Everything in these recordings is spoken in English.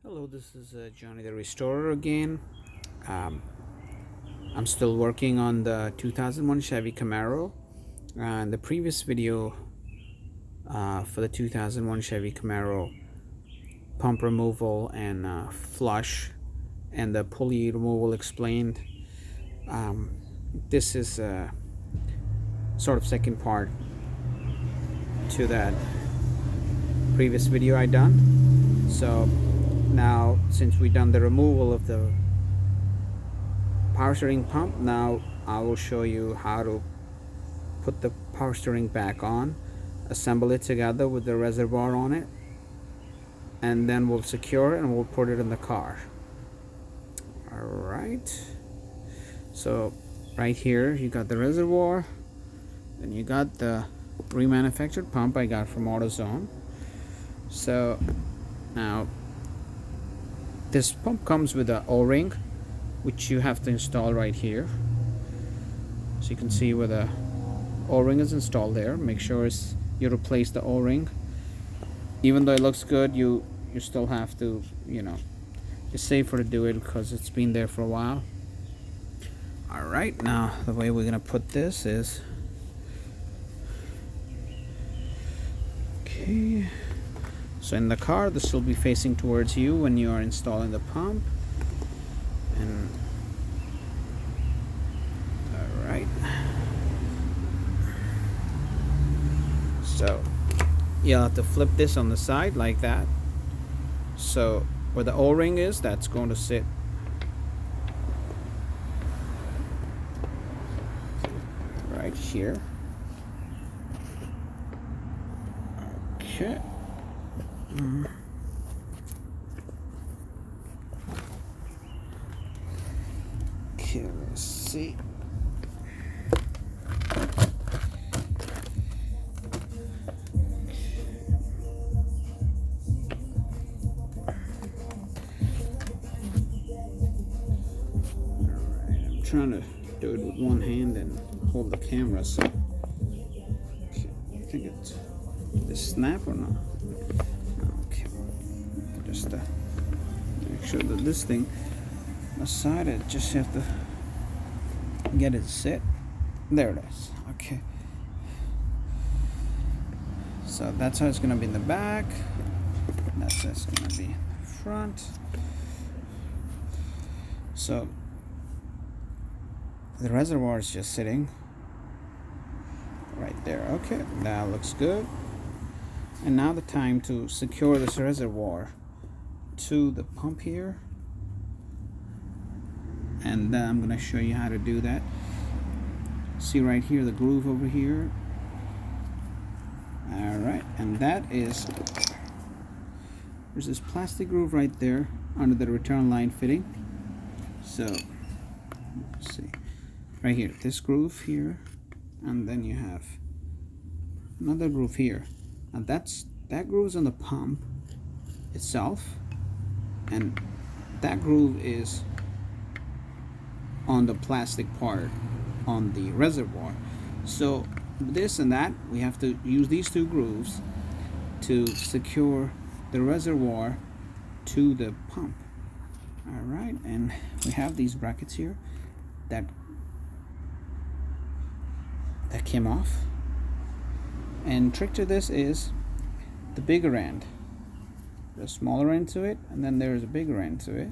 Hello, this is Johnny the Restorer again. Um, I'm still working on the 2001 Chevy Camaro. In the previous video for the 2001 Chevy Camaro, pump removal and flush and the pulley removal explained. This is sort of second part to that previous video I done. So now, since we done the removal of the power steering pump, now I will show you how to put the power steering back on, assemble it together with the reservoir on it, and then we'll secure it and we'll put it in the car. Alright, so right here you got the reservoir, and you got the remanufactured pump I got from AutoZone. So now this pump comes with an O-ring which you have to install right here. So you can see where the O-ring is installed there. Make sure you replace the O-ring. Even though it looks good, you still have to, it's safer to do it because it's been there for a while. Alright, now the way we're gonna put this is, okay, so in the car this will be facing towards you when you are installing the pump. And alright, so you'll have to flip this on the side like that. So where the O-ring is, that's going to sit right here. Okay. Okay, let's see. Alright, I'm trying to do it with one hand and hold the camera, so okay, I think it's this snap or not? Okay, just make sure that this thing aside, it just have to get it set. There it is. Okay, so that's how it's gonna be in the back, that's how it's gonna be in the front. So the reservoir is just sitting right there. Okay, that looks good. And now the time to secure this reservoir to the pump here, and I'm going to show you how to do that. See right here, the groove over here. Alright, and that is, there's this plastic groove right there under the return line fitting. So let's see, right here, this groove here, and then you have another groove here, and that groove is on the pump itself, and that groove is on the plastic part on the reservoir. So this and that, we have to use these two grooves to secure the reservoir to the pump. Alright, and we have these brackets here that came off, and trick to this is the bigger end. There's a smaller end to it, and then there's a bigger end to it.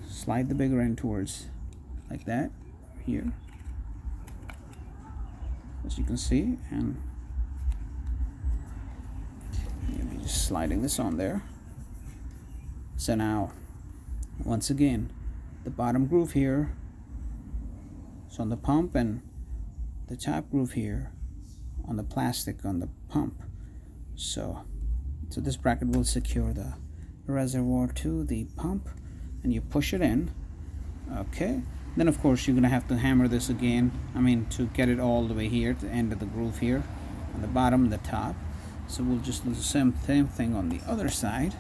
Slide the bigger end towards like that here, as you can see, and maybe just sliding this on there. So now, once again, the bottom groove here is on the pump, and the top groove here on the plastic on the pump. So this bracket will secure the reservoir to the pump, and you push it in. Okay, then of course you're gonna have to hammer this again, to get it all the way here to the end of the groove here on the bottom and the top. So we'll just do the same thing on the other side.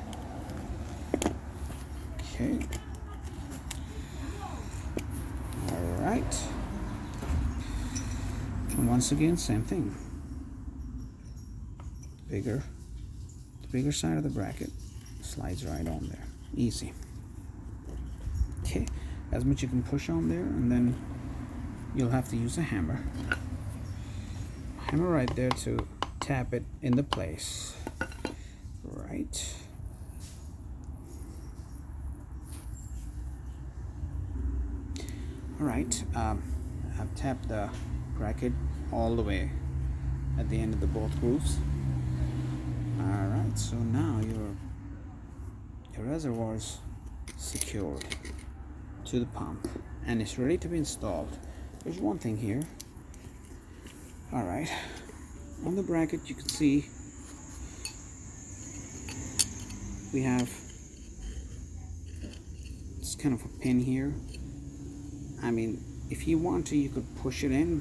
Okay, alright, and once again, same thing, the bigger side of the bracket. Slides right on there, easy. Okay, as much you can push on there, and then you'll have to use a hammer right there to tap it into place. Right. All right, I've tapped the bracket all the way at the end of the both grooves. All right, so now your reservoir is secured to the pump and it's ready to be installed. There's one thing here. All right, on the bracket you can see we have this kind of a pin here. I mean, if you want to, you could push it in,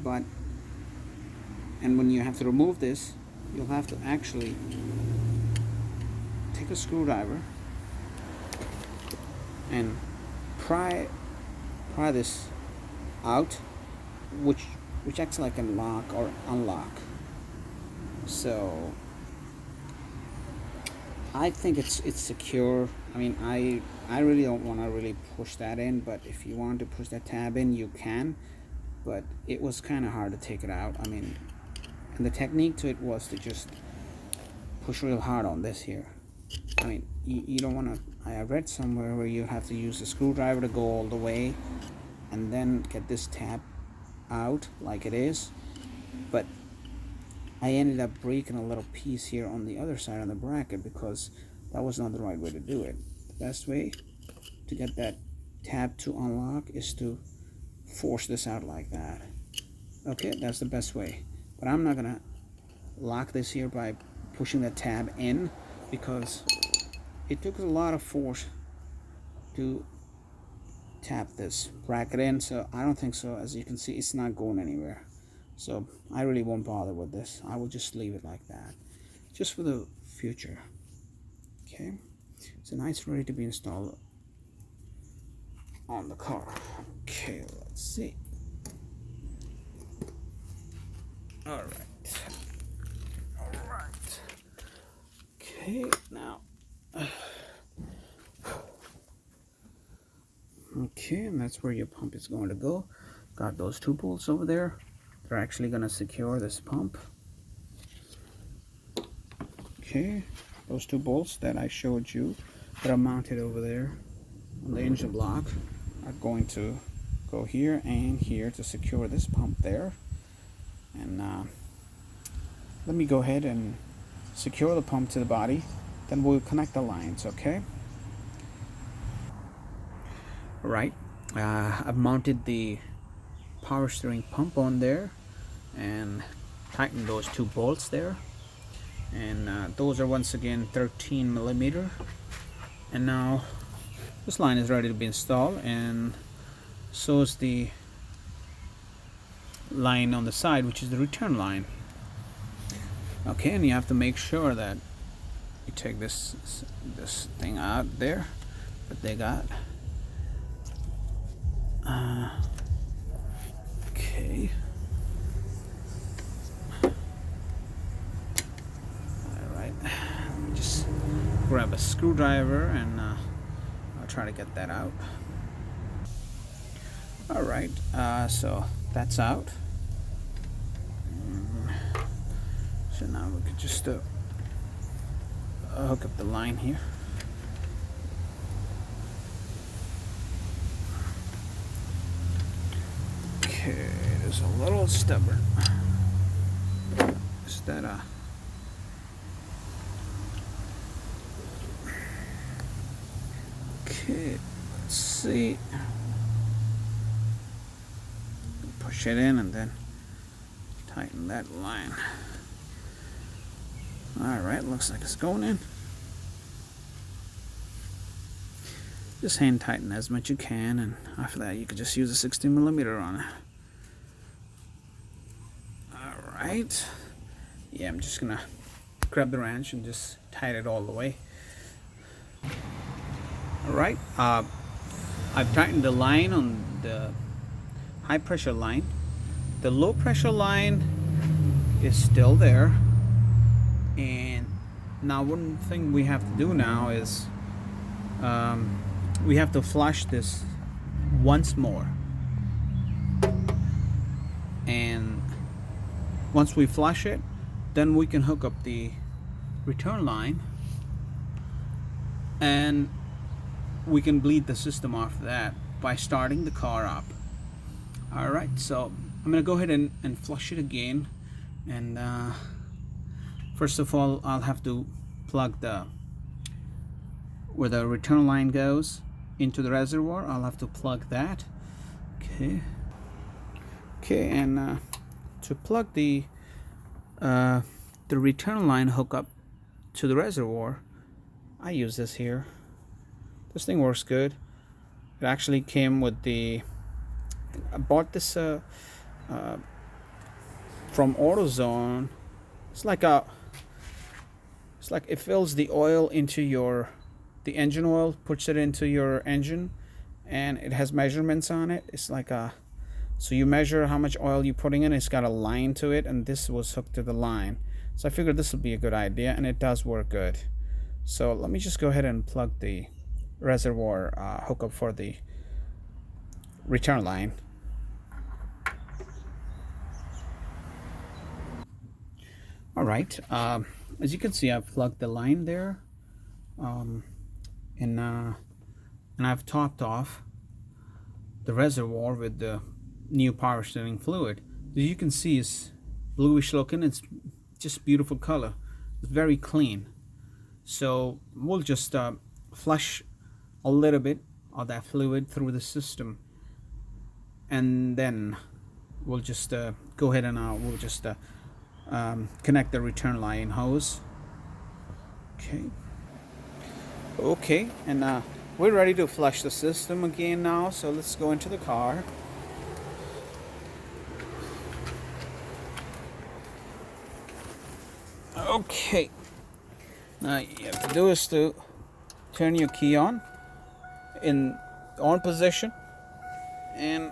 and when you have to remove this, you'll have to actually take a screwdriver and pry this out, which acts like a lock or unlock. So I think it's secure. I mean, I really don't want to really push that in, but if you want to push that tab in, you can. But it was kind of hard to take it out. I mean, and the technique to it was to just push real hard on this here. I mean, you don't want to. I read somewhere where you have to use a screwdriver to go all the way and then get this tab out like it is. But I ended up breaking a little piece here on the other side of the bracket because that was not the right way to do it. The best way to get that tab to unlock is to force this out like that. Okay, that's the best way. But I'm not gonna lock this here by pushing the tab in because it took a lot of force to tap this bracket in, so I don't think so. As you can see, it's not going anywhere. So I really won't bother with this. I will just leave it like that, just for the future. Okay, so now it's ready to be installed on the car. Okay, let's see. All right. Okay, now. Okay, and that's where your pump is going to go. Got those two bolts over there. They're actually going to secure this pump. Okay, those two bolts that I showed you that are mounted over there on the engine block are going to go here and here to secure this pump there. And let me go ahead and secure the pump to the body, then we'll connect the lines. Okay. Right, I've mounted the power steering pump on there and tightened those two bolts there, and those are once again 13 millimeter. And now this line is ready to be installed, and so is the line on the side, which is the return line. Okay, and you have to make sure that you take this thing out there that they got. Okay. Alright, let me just grab a screwdriver and I'll try to get that out. Alright, so that's out. So now we could just hook up the line here. Okay, it is a little stubborn. Is that okay, let's see. Push it in and then tighten that line. Alright, looks like it's going in. Just hand tighten as much as you can, and after that you could just use a 16 millimeter on it. Alright. Yeah, I'm just gonna grab the wrench and just tighten it all the way. Alright, I've tightened the line on the high pressure line. The low pressure line is still there. And now one thing we have to do now is we have to flush this once more, and once we flush it, then we can hook up the return line and we can bleed the system off that by starting the car up. Alright, so I'm gonna go ahead and flush it again, and first of all I'll have to plug where the return line goes into the reservoir. I'll have to plug that. Okay, and to plug the return line hookup to the reservoir, I use this here. This thing works good. It actually came with I bought this from AutoZone. It's like it fills the oil into the engine oil, puts it into your engine, and it has measurements on it. It's like so you measure how much oil you're putting in. It's got a line to it, and this was hooked to the line. So I figured this would be a good idea, and it does work good. So let me just go ahead and plug the reservoir hookup for the return line. Alright, as you can see, I've plugged the line there, and I've topped off the reservoir with the new power steering fluid. As you can see, it's bluish looking. It's just beautiful color. It's very clean. So we'll just flush a little bit of that fluid through the system, and then we'll just go ahead and we'll just connect the return line hose. Okay, and we're ready to flush the system again now, so let's go into the car. Okay, now you have to do is to turn your key on in on position, and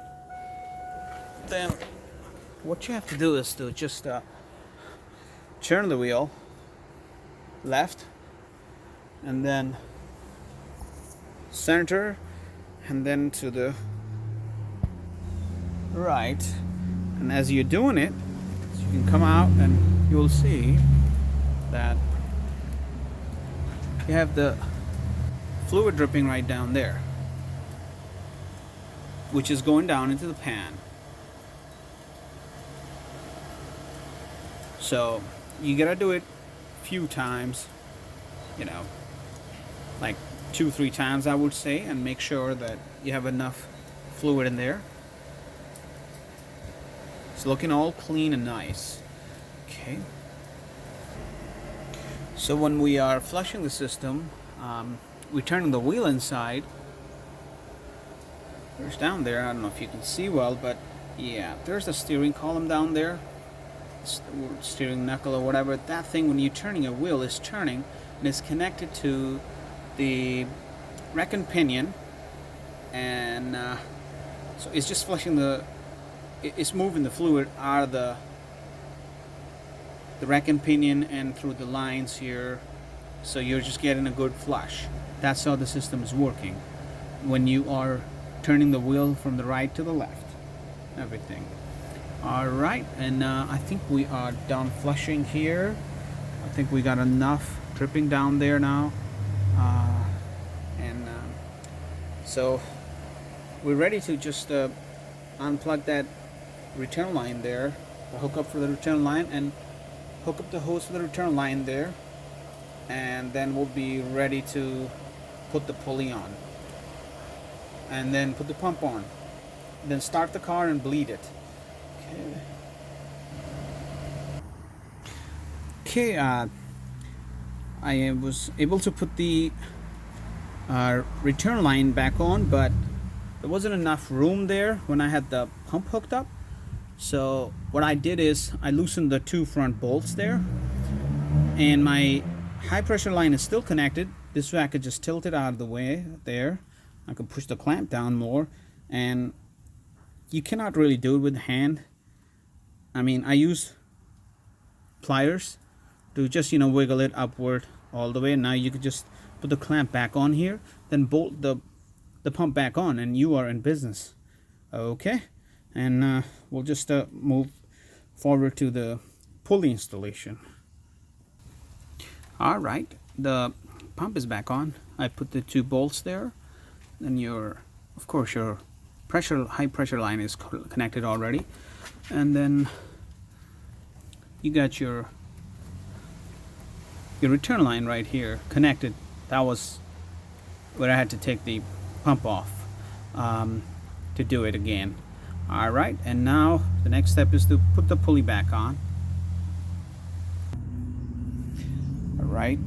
then what you have to do is to just turn the wheel left, and then center, and then to the right. And as you're doing it, you can come out and you'll see that you have the fluid dripping right down there, which is going down into the pan. So you gotta do it a few times, you know, like 2-3 times I would say, and make sure that you have enough fluid in there. It's looking all clean and nice. Okay, so when we are flushing the system, we're turning the wheel inside. There's down there, I don't know if you can see well, but yeah, there's the steering column down there, steering knuckle or whatever. That thing, when you're turning a wheel, is turning and is connected to the rack and pinion, and so it's just flushing it's moving the fluid out of the rack and pinion and through the lines here, so you're just getting a good flush. That's how the system is working when you are turning the wheel from the right to the left. Everything. Alright, and I think we are done flushing here. I think we got enough dripping down there now, and so we're ready to just unplug that return line there, the hookup for the return line, and hook up the hose for the return line there, and then we'll be ready to put the pulley on, and then put the pump on, then start the car and bleed it. Okay, I was able to put the return line back on, but there wasn't enough room there when I had the pump hooked up. So what I did is I loosened the 2 front bolts there, and my high pressure line is still connected. This way I could just tilt it out of the way there. I could push the clamp down more, and you cannot really do it with hand. I mean, I use pliers to just, you know, wiggle it upward all the way. Now you could just put the clamp back on here, then bolt the pump back on, and you are in business. Okay, and we'll just move forward to the pulley installation. All right, the pump is back on. I put the 2 bolts there, and of course your high pressure line is connected already, and then you got your return line right here connected. That was where I had to take the pump off to do it again. All right, and now the next step is to put the pulley back on. All right,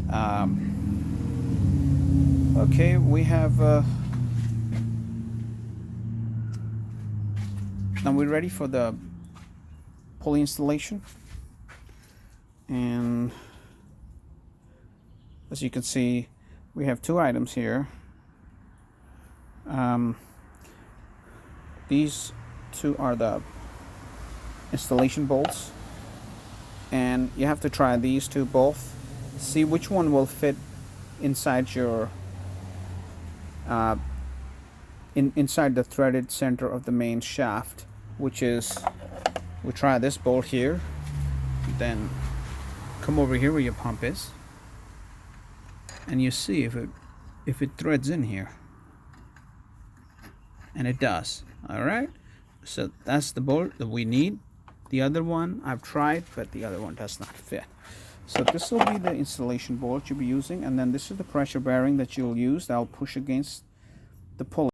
okay, we have now we're ready for the pulley installation, and as you can see, we have 2 items here. These 2 are the installation bolts, and you have to try these 2 both, see which one will fit inside your inside the threaded center of the main shaft, which is, we try this bolt here, then come over here where your pump is, and you see if it threads in here, and it does. All right, so that's the bolt that we need. The other one I've tried, but the other one does not fit. So this will be the installation bolt you'll be using, and then this is the pressure bearing that you'll use. That'll push against the pulley.